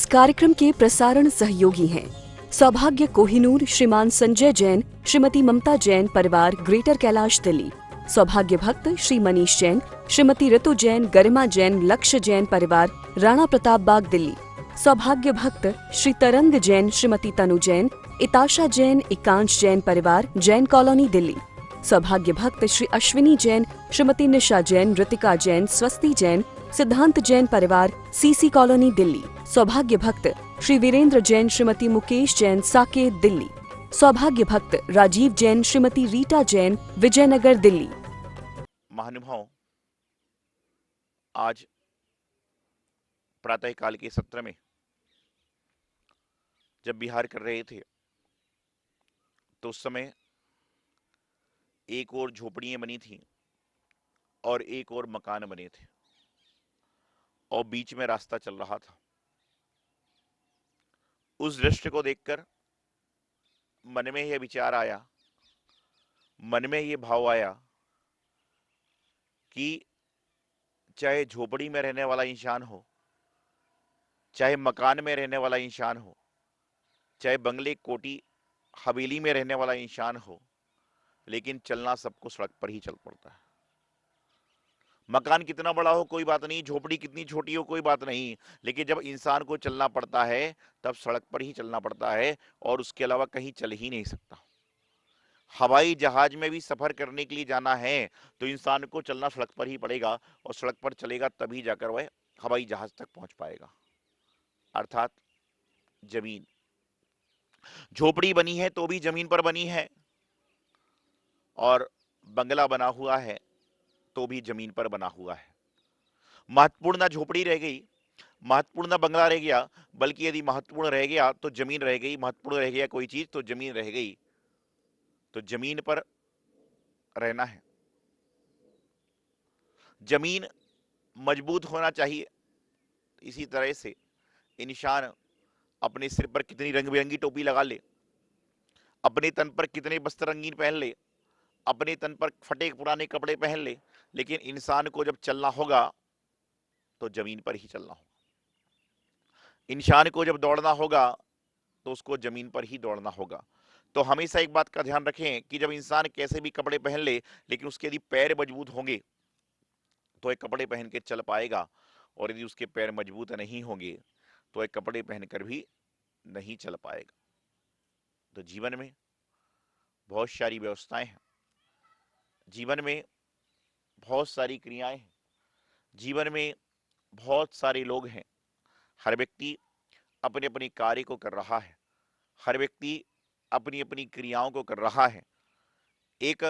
इस कार्यक्रम के प्रसारण सहयोगी हैं सौभाग्य कोहिनूर, श्रीमान संजय जैन, श्रीमती ममता जैन, परिवार, ग्रेटर कैलाश, दिल्ली। सौभाग्य भक्त श्री मनीष जैन, श्रीमती ऋतु जैन, गरिमा जैन, लक्ष्य जैन, परिवार, राणा प्रताप बाग, दिल्ली। सौभाग्य भक्त श्री तरंग जैन, श्रीमती तनु जैन, इताशा जैन, एकांश जैन, परिवार, जैन कॉलोनी, दिल्ली। सौभाग्य भक्त श्री अश्विनी जैन, श्रीमती निशा जैन, ऋतिका जैन, स्वस्ति जैन, सिद्धांत जैन, परिवार, सीसी कॉलोनी, दिल्ली। सौभाग्य भक्त श्री वीरेंद्र जैन, श्रीमती मुकेश जैन, साकेत, दिल्ली। सौभाग्य भक्त राजीव जैन, श्रीमती रीटा जैन, विजयनगर, दिल्ली। महानुभाव, आज प्रातःकाल के सत्र में जब विहार कर रहे थे तो उस समय एक और झोपड़ियां बनी थी और एक और मकान बने थे और बीच में रास्ता चल रहा था। उस दृश्य को देखकर मन में यह विचार आया, मन में यह भाव आया कि चाहे झोपड़ी में रहने वाला इंसान हो, चाहे मकान में रहने वाला इंसान हो, चाहे बंगले, कोठी, हवेली में रहने वाला इंसान हो, लेकिन चलना सबको सड़क पर ही चल पड़ता है। मकान कितना बड़ा हो कोई बात नहीं, झोपड़ी कितनी छोटी हो कोई बात नहीं, लेकिन जब इंसान को चलना पड़ता है तब सड़क पर ही चलना पड़ता है और उसके अलावा कहीं चल ही नहीं सकता। हवाई जहाज में भी सफर करने के लिए जाना है तो इंसान को चलना सड़क पर ही पड़ेगा और सड़क पर चलेगा तभी जाकर वह हवाई जहाज तक पहुंच पाएगा। अर्थात जमीन, झोपड़ी बनी है तो भी जमीन पर बनी है और बंगला बना हुआ है तो भी जमीन पर बना हुआ है। महत्वपूर्ण ना झोपड़ी रह गई, महत्वपूर्ण ना बंगला रह गया, बल्कि यदि महत्वपूर्ण रह गया तो जमीन रह गई, महत्वपूर्ण रह गया कोई चीज तो जमीन रह गई। तो जमीन पर रहना है, जमीन मजबूत होना चाहिए। इसी तरह से इंसान अपने सिर पर कितनी रंग बिरंगी टोपी लगा ले, अपने तन पर कितने वस्त्र रंगीन पहन ले, अपने तन पर फटे पुराने कपड़े पहन ले, लेकिन इंसान को जब चलना होगा तो जमीन पर ही चलना होगा। इंसान को जब दौड़ना होगा तो उसको जमीन पर ही दौड़ना होगा। तो हमेशा एक बात का ध्यान रखें कि जब इंसान कैसे भी कपड़े पहन ले, लेकिन उसके यदि पैर मजबूत होंगे तो एक कपड़े पहन के चल पाएगा, और यदि उसके पैर मजबूत नहीं होंगे तो एक कपड़े पहनकर भी नहीं चल पाएगा। तो जीवन में बहुत सारी व्यवस्थाएं हैं, जीवन में बहुत सारी क्रियाएं हैं, जीवन में बहुत सारे लोग हैं। हर व्यक्ति अपने अपने कार्य को कर रहा है, हर व्यक्ति अपनी अपनी क्रियाओं को कर रहा है। एक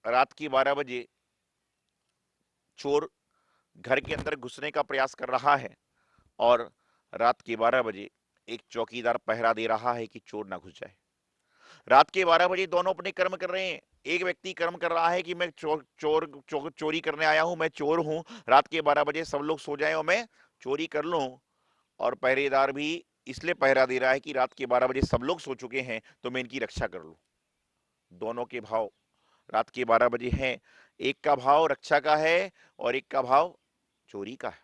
रात के 12 बजे चोर घर के अंदर घुसने का प्रयास कर रहा है और रात के 12 बजे एक चौकीदार पहरा दे रहा है कि चोर ना घुस जाए। रात के 12 बजे दोनों अपने कर्म कर रहे हैं। एक व्यक्ति कर्म कर रहा है कि मैं चोरी करने आया हूं, मैं चोर हूं, रात के 12 बजे सब लोग सो जाएं और मैं चोरी कर लूं। और पहरेदार भी इसलिए पहरा दे रहा है कि रात के 12 बजे सब लोग सो चुके हैं तो मैं इनकी रक्षा कर लूं। दोनों के भाव रात के 12 बजे हैं। एक का भाव रक्षा का है और एक का भाव चोरी का है।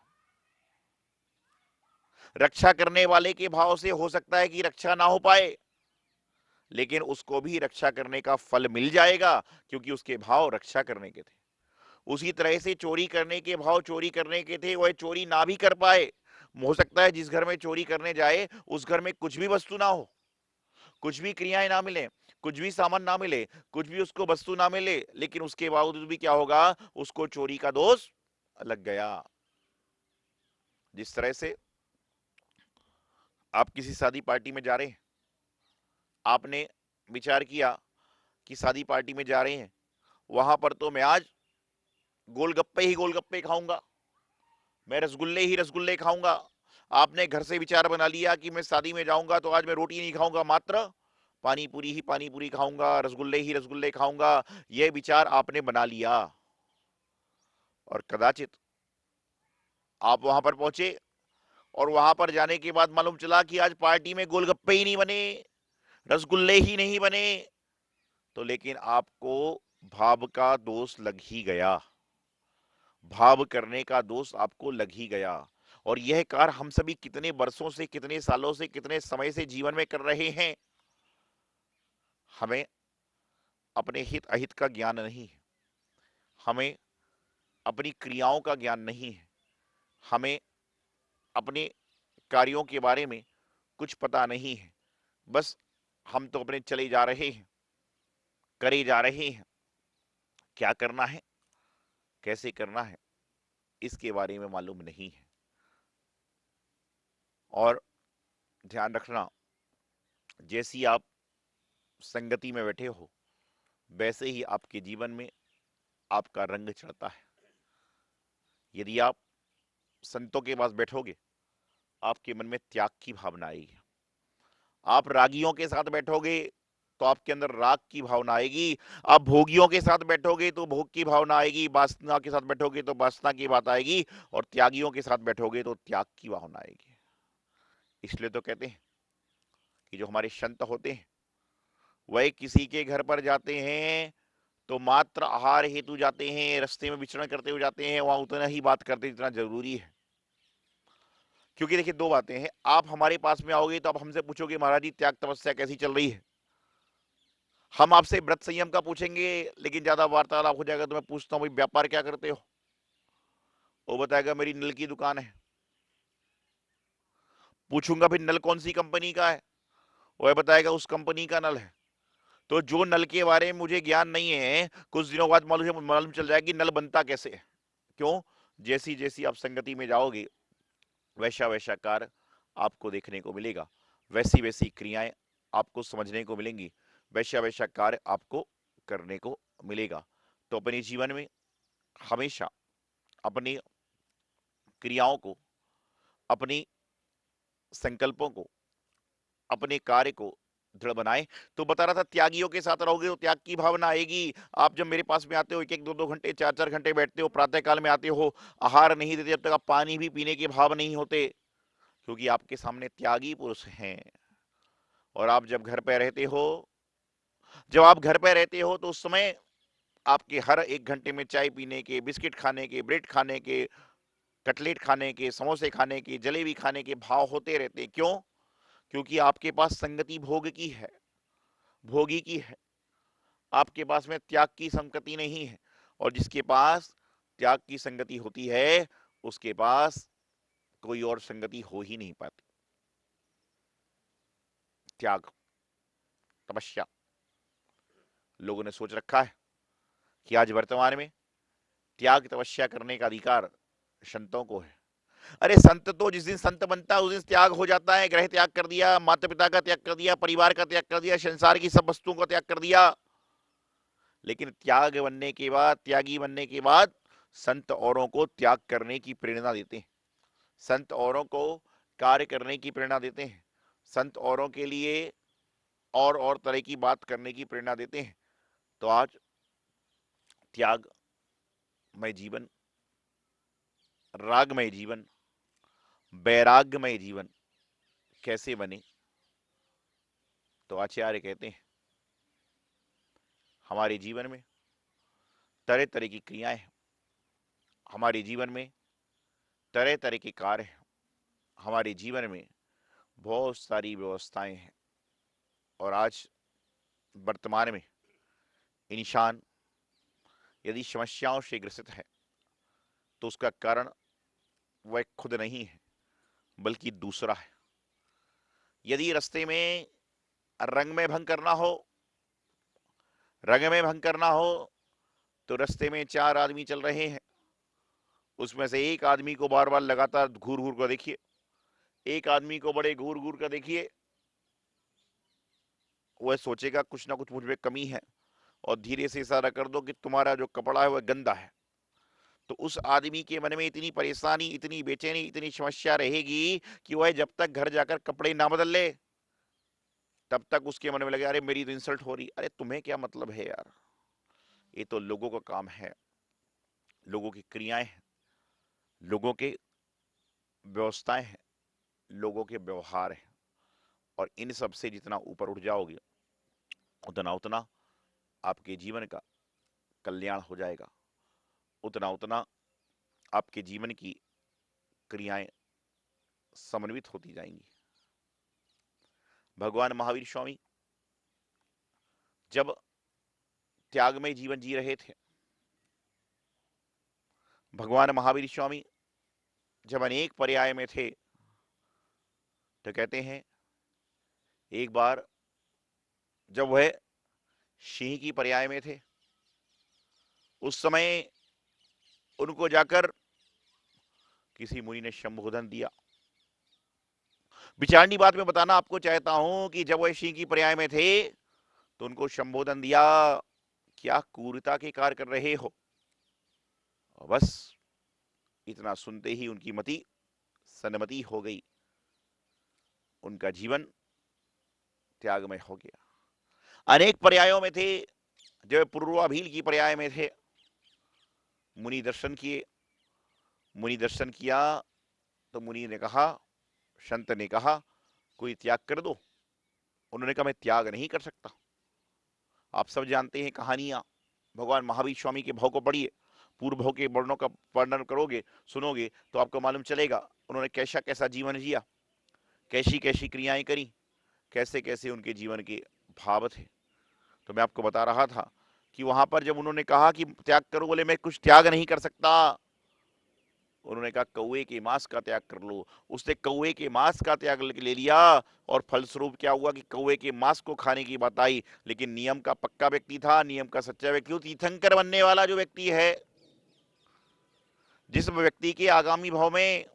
रक्षा करने वाले के भाव से हो सकता है कि रक्षा ना हो पाए, लेकिन उसको भी रक्षा करने का फल मिल जाएगा क्योंकि उसके भाव रक्षा करने के थे। उसी तरह से चोरी करने के भाव चोरी करने के थे, वह चोरी ना भी कर पाए। हो सकता है जिस घर में चोरी करने जाए उस घर में कुछ भी वस्तु ना हो, कुछ भी क्रियाएं ना मिले, कुछ भी सामान ना मिले, कुछ भी उसको वस्तु ना मिले, लेकिन उसके बावजूद भी क्या होगा, उसको चोरी का दोष लग गया। जिस तरह से आप किसी शादी पार्टी में जा रहे हैं, आपने विचार किया कि शादी पार्टी में जा रहे हैं, वहां पर तो मैं आज गोलगप्पे ही गोलगप्पे खाऊंगा, मैं रसगुल्ले ही रसगुल्ले खाऊंगा। आपने घर से विचार बना लिया कि मैं शादी में जाऊंगा तो आज मैं रोटी नहीं खाऊंगा, मात्र पानी पूरी ही पानी पूरी खाऊंगा, रसगुल्ले ही रसगुल्ले खाऊंगा। यह विचार आपने बना लिया और कदाचित आप वहां पर पहुंचे और वहां पर जाने के बाद मालूम चला कि आज पार्टी में गोलगप्पे ही नहीं बने, रसगुल्ले ही नहीं बने। तो लेकिन आपको भाव का दोष लग ही गया, भाव करने का दोष आपको लग ही गया। और यह कार्य हम सभी कितने वर्षों से, कितने सालों से, कितने समय से जीवन में कर रहे हैं। हमें अपने हित अहित का ज्ञान नहीं है, हमें अपनी क्रियाओं का ज्ञान नहीं है, हमें अपने कार्यों के बारे में कुछ पता नहीं है। बस हम तो अपने चले जा रहे हैं, करे जा रहे हैं। क्या करना है, कैसे करना है, इसके बारे में मालूम नहीं है। और ध्यान रखना, जैसी आप संगति में बैठे हो वैसे ही आपके जीवन में आपका रंग चढ़ता है। यदि आप संतों के पास बैठोगे, आपके मन में त्याग की भावना आएगी। आप रागियों के साथ बैठोगे तो आपके अंदर राग की भावना आएगी। आप भोगियों के साथ बैठोगे तो भोग की भावना आएगी। वासना के साथ बैठोगे तो वासना की बात आएगी। और त्यागियों के साथ बैठोगे तो त्याग की भावना आएगी। इसलिए तो कहते हैं कि जो हमारे संत होते हैं वह किसी के घर पर जाते हैं तो मात्र आहार हेतु जाते हैं, रास्ते में विचरण करते हुए जाते हैं, वहां उतना ही बात करते जितना जरूरी है। क्योंकि देखिए, दो बातें हैं। आप हमारे पास में आओगे तो आप हमसे पूछोगे महाराज जी त्याग तपस्या कैसी चल रही है। हम आपसे व्रत संयम का पूछेंगे, लेकिन ज्यादा वार्तालाप हो जाएगा तो मैं पूछता हूँ भाई व्यापार क्या करते हो, वो बताएगा मेरी नल की दुकान है। पूछूंगा फिर नल कौन सी कंपनी का है, वह बताएगा उस कंपनी का नल है। तो जो नल के बारे में मुझे ज्ञान नहीं है, कुछ दिनों बाद मालूम चल जाएगा कि नल बनता कैसे है। क्यों? जैसी जैसी आप संगति में जाओगे वैसा वैसा कार्य आपको देखने को मिलेगा, वैसी वैसी क्रियाएं आपको समझने को मिलेंगी, वैसा वैसा कार्य आपको करने को मिलेगा। तो अपने जीवन में हमेशा अपनी क्रियाओं को, अपनी संकल्पों को, अपने कार्य को दृढ़ बनाए। तो बता रहा था त्यागियों के साथ रहोगे तो त्याग की भावना आएगी। आप जब मेरे पास में आते हो, एक एक दो दो घंटे, चार चार घंटे बैठते हो, प्रातः काल में आते हो, आहार नहीं देते, जब तक आप पानी भी पीने के भाव नहीं होते, क्योंकि आपके सामने त्यागी पुरुष हैं। और आप जब घर पे रहते हो, जब आप घर पे रहते हो तो उस समय आपके हर एक घंटे में चाय पीने के, बिस्किट खाने के, ब्रेड खाने के, कटलेट खाने के, समोसे खाने के, जलेबी खाने के भाव होते रहते। क्यों? क्योंकि आपके पास संगति भोग की है, भोगी की है। आपके पास में त्याग की संगति नहीं है। और जिसके पास त्याग की संगति होती है उसके पास कोई और संगति हो ही नहीं पाती। त्याग, तपस्या, लोगों ने सोच रखा है कि आज वर्तमान में त्याग तपस्या करने का अधिकार संतों को है। अरे संत तो जिस दिन संत बनता है उस दिन त्याग हो जाता है। ग्रह त्याग कर दिया, माता पिता का त्याग कर दिया, परिवार का त्याग कर दिया, संसार की सब वस्तुओं का त्याग कर दिया। लेकिन त्याग बनने के बाद, त्यागी बनने के बाद संत औरों को त्याग करने की प्रेरणा देते हैं, संत औरों को कार्य करने की प्रेरणा देते हैं, संत औरों के लिए और तरह की बात करने की प्रेरणा देते हैं। तो आज त्यागमय जीवन, रागमय जीवन, वैराग्यमय जीवन कैसे बने? तो आचार्य कहते हैं हमारे जीवन में तरह तरह की क्रियाएं हैं, हमारे जीवन में तरह तरह के कार्य हैं, हमारे जीवन में बहुत सारी व्यवस्थाएं हैं। और आज वर्तमान में इंसान यदि समस्याओं से ग्रसित है तो उसका कारण वह खुद नहीं है बल्कि दूसरा है। यदि रास्ते में रंग में भंग करना हो, रंग में भंग करना हो तो रास्ते में चार आदमी चल रहे हैं, उसमें से एक आदमी को बार बार लगातार घूर घूर कर देखिए, एक आदमी को बड़े घूर घूर कर देखिए, वह सोचेगा कुछ ना कुछ मुझ में कमी है, और धीरे से इशारा कर दो कि तुम्हारा जो कपड़ा है वह गंदा है, तो उस आदमी के मन में इतनी परेशानी, इतनी बेचैनी, इतनी समस्या रहेगी कि वह जब तक घर जाकर कपड़े ना बदल ले तब तक उसके मन में लगे अरे मेरी तो इंसल्ट हो रही। अरे तुम्हें क्या मतलब है यार, ये तो लोगों का काम है, लोगों की क्रियाएं हैं, लोगों के व्यवस्थाएं हैं, लोगों के व्यवहार हैं। और इन सब से जितना ऊपर उठ जाओगे उतना उतना आपके जीवन का कल्याण हो जाएगा, उतना उतना आपके जीवन की क्रियाएं समन्वित होती जाएंगी। भगवान महावीर स्वामी जब त्यागमय जीवन जी रहे थे, भगवान महावीर स्वामी जब अनेक पर्याय में थे, तो कहते हैं एक बार जब वह सिंह की पर्याय में थे, उस समय उनको जाकर किसी मुनि ने संबोधन दिया। विचारणी बात में बताना आपको चाहता हूं कि जब वह सिंह की पर्याय में थे तो उनको संबोधन दिया, क्या क्रूरता के कार्य कर रहे हो। और बस इतना सुनते ही उनकी मति सन्मति हो गई, उनका जीवन त्यागमय हो गया। अनेक पर्यायों में थे, जब पूर्वाभील की पर्याय में थे, मुनि दर्शन किए, मुनि दर्शन किया तो मुनि ने कहा, संत ने कहा कोई त्याग कर दो। उन्होंने कहा मैं त्याग नहीं कर सकता। आप सब जानते हैं कहानियां, भगवान महावीर स्वामी के भाव को पढ़िए, पूर्व भाव के वर्णों का वर्णन करोगे, सुनोगे तो आपको मालूम चलेगा उन्होंने कैसा कैसा जीवन जिया, कैसी कैसी क्रियाएं करी, कैसे कैसे उनके जीवन के भाव थे। तो मैं आपको बता रहा था कि वहां पर जब उन्होंने कहा कि त्याग करो, बोले मैं कुछ त्याग नहीं कर सकता। उन्होंने कहा कौवे के मांस का त्याग कर लो। उसने कौवे के मांस का त्याग ले लिया और फलस्वरूप क्या हुआ कि कौवे के मांस को खाने की बात आई, लेकिन नियम का पक्का व्यक्ति था, नियम का सच्चा व्यक्ति, तीर्थंकर बनने वाला जो व्यक्ति है, जिस व्यक्ति के आगामी भाव में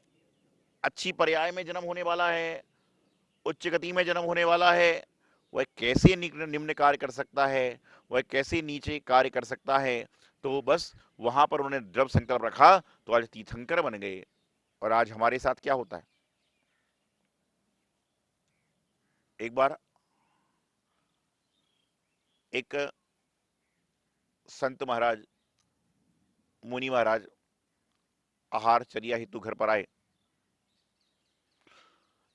अच्छी पर्याय में जन्म होने वाला है, उच्च गति में जन्म होने वाला है, वह कैसे निम्न कार्य कर सकता है, वह कैसे नीचे कार्य कर सकता है। तो बस वहां पर उन्होंने दृढ़ संकल्प रखा तो आज तीर्थंकर बन गए। और आज हमारे साथ क्या होता है, एक बार एक संत महाराज, मुनि महाराज आहार चर्या हेतु घर पर आए।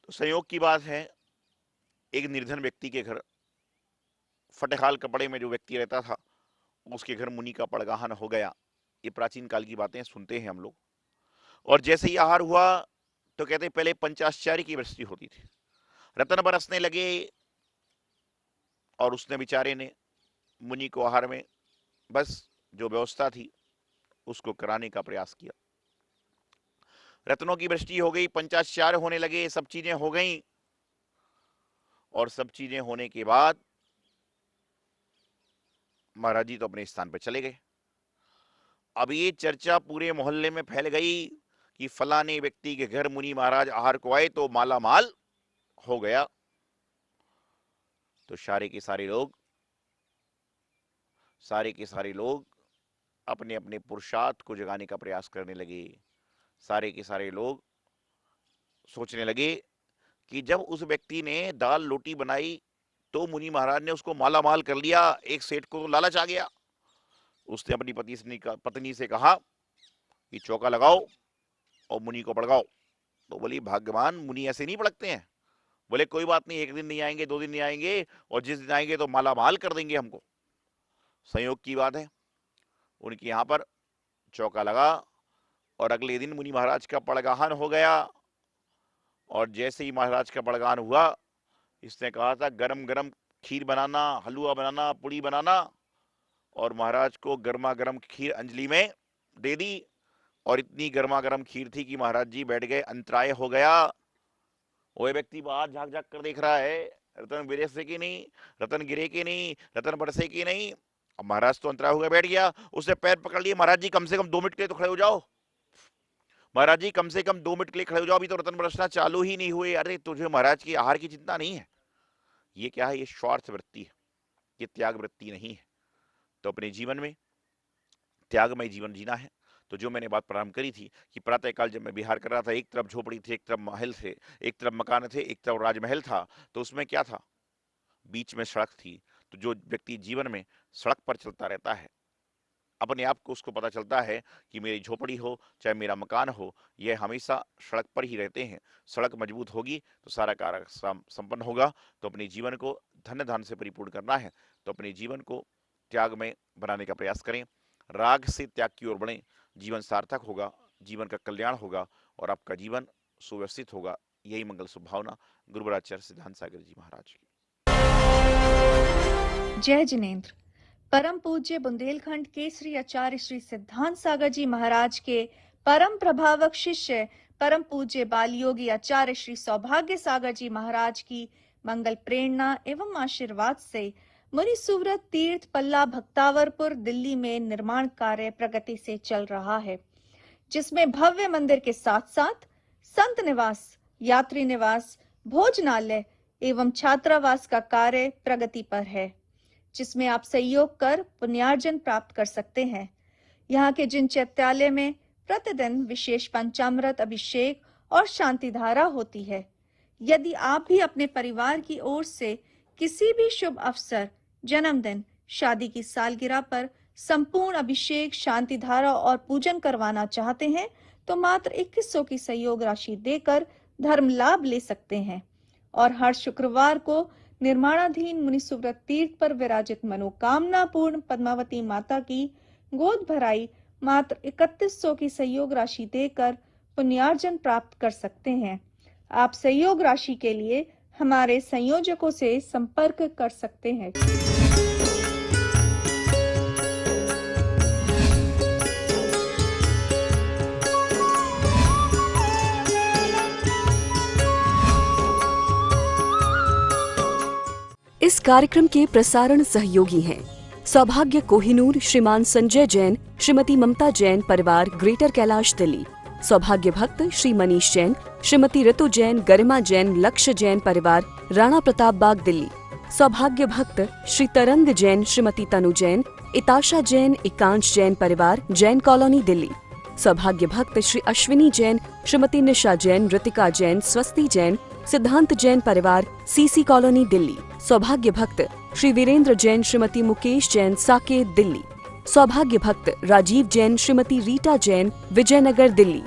तो संयोग की बात है, एक निर्धन व्यक्ति के घर, फटेहाल कपड़े में जो व्यक्ति रहता था, उसके घर मुनि का पड़गाहन हो गया। ये प्राचीन काल की बातें सुनते हैं हम लोग। और जैसे ही आहार हुआ तो कहते पहले पंचाश्चार्य की वृष्टि होती थी, रतन बरसने लगे, और उसने बेचारे ने मुनि को आहार में बस जो व्यवस्था थी उसको कराने का प्रयास किया। रत्नों की वृष्टि हो गई, पंचाश्चार्य होने लगे, सब चीजें हो गई। और सब चीजें होने के बाद महाराज जी तो अपने स्थान पर चले गए। अब ये चर्चा पूरे मोहल्ले में फैल गई कि फलाने व्यक्ति के घर मुनि महाराज आहार को आए तो माला माल हो गया। तो सारे के सारे लोग अपने अपने पुरुषार्थ को जगाने का प्रयास करने लगे। सारे के सारे लोग सोचने लगे कि जब उस व्यक्ति ने दाल रोटी बनाई तो मुनि महाराज ने उसको माला माल कर लिया, एक सेठ को लालच आ गया। उसने अपनी पत्नी से कहा कि चौका लगाओ और मुनि को पड़काओ। तो बोली भाग्यवान, मुनि ऐसे नहीं पड़कते हैं। बोले कोई बात नहीं, एक दिन नहीं आएंगे, दो दिन नहीं आएंगे, और जिस दिन आएंगे तो माला माल कर देंगे हमको। संयोग की बात है, उनके यहाँ पर चौका लगा और अगले दिन मुनि महाराज का पड़गाहन हो गया। और जैसे ही महाराज का पड़गाहन हुआ, इसने कहा था गरम गरम खीर बनाना, हलवा बनाना, पूड़ी बनाना, और महाराज को गर्मा गर्म खीर अंजलि में दे दी। और इतनी गर्मा गर्म खीर थी कि महाराज जी बैठ गए, अंतराय हो गया। वो व्यक्ति बाहर झांक झांक कर देख रहा है, रतन गिरे से कि नहीं, रतन गिरे कि नहीं, रतन बरसे कि नहीं। अब महाराज तो अंतराय हो गया, बैठ गया। उसने पैर पकड़ लिए, महाराज जी कम से कम 2 मिनट के लिए तो खड़े हो जाओ, महाराज जी कम से कम 2 मिनट के लिए खड़े हो जाओ, अभी तो रतन बरसना चालू ही नहीं हुए। अरे तुझे महाराज की आहार की चिंता नहीं है? ये क्या है? ये स्वार्थ वृत्ति है, ये त्याग वृत्ति नहीं है। तो अपने जीवन में त्यागमय जीवन जीना है। तो जो मैंने बात प्रारंभ करी थी कि प्रातःकाल जब मैं विहार कर रहा था, एक तरफ झोपड़ी थी, एक तरफ महल थे, एक तरफ मकान थे, एक तरफ राजमहल था। तो उसमें क्या था, बीच में सड़क थी। तो जो व्यक्ति जीवन में सड़क पर चलता रहता है, अपने आप को उसको पता चलता है कि मेरी झोपड़ी हो चाहे मेरा मकान हो, यह हमेशा सड़क पर ही रहते हैं। सड़क मजबूत होगी तो सारा कार्य संपन्न होगा। तो अपने जीवन को धन्य धान से परिपूर्ण करना है, तो अपने जीवन को त्याग में बनाने का प्रयास करें, राग से त्याग की ओर बढ़ें। जीवन सार्थक होगा, जीवन का कल्याण होगा और आपका जीवन सुव्यवस्थित होगा। यही मंगल सुभावना। गुरुवराचार्य सिद्धांत सागर जी महाराज की। जय जिनेन्द्र। परम पूज्य बुंदेलखंड केसरी आचार्य श्री सिद्धांत सागर जी महाराज के परम प्रभावक शिष्य परम पूज्य बाल योगी आचार्य श्री सौभाग्य सागर जी महाराज की मंगल प्रेरणा एवं आशीर्वाद से मुनि सुव्रत तीर्थ पल्ला भक्तावरपुर दिल्ली में निर्माण कार्य प्रगति से चल रहा है, जिसमें भव्य मंदिर के साथ साथ संत निवास, यात्री निवास, भोजनालय एवं छात्रावास का कार्य प्रगति पर है, जिसमें आप सहयोग कर पुण्यार्जन प्राप्त कर सकते हैं। यहाँ के जिन चैत्यालय में प्रतिदिन विशेष पंचामृत अभिषेक और शांति धारा होती है, यदि आप भी अपने परिवार की ओर से किसी भी शुभ अवसर, जन्मदिन, शादी की सालगिरह पर संपूर्ण अभिषेक, शांति धारा और पूजन करवाना चाहते हैं तो मात्र 2100 की सहयोग राशि देकर धर्म लाभ ले सकते हैं। और हर शुक्रवार को निर्माणाधीन मुनि सुव्रत तीर्थ पर विराजित मनोकामना पूर्ण पद्मावती माता की गोद भराई मात्र 3100 की सहयोग राशि देकर पुण्यार्जन प्राप्त कर सकते हैं। आप सहयोग राशि के लिए हमारे संयोजकों से संपर्क कर सकते हैं। इस कार्यक्रम के प्रसारण सहयोगी हैं सौभाग्य कोहिनूर श्रीमान संजय जैन, श्रीमती ममता जैन, परिवार ग्रेटर कैलाश दिल्ली। सौभाग्य भक्त श्री मनीष जैन, श्रीमती ऋतु जैन, गरिमा जैन, लक्ष्य जैन, परिवार राणा प्रताप बाग दिल्ली। सौभाग्य भक्त श्री तरंग जैन, श्रीमती तनु जैन, इताशा जैन, एकांश जैन, परिवार जैन कॉलोनी दिल्ली। सौभाग्य भक्त श्री अश्विनी जैन, श्रीमती निशा जैन, ऋतिका जैन, स्वस्ति जैन, सिद्धांत जैन, परिवार सीसी कॉलोनी दिल्ली। सौभाग्य भक्त श्री वीरेंद्र जैन, श्रीमती मुकेश जैन, साकेत दिल्ली। सौभाग्य भक्त राजीव जैन, श्रीमती रीटा जैन, विजयनगर दिल्ली।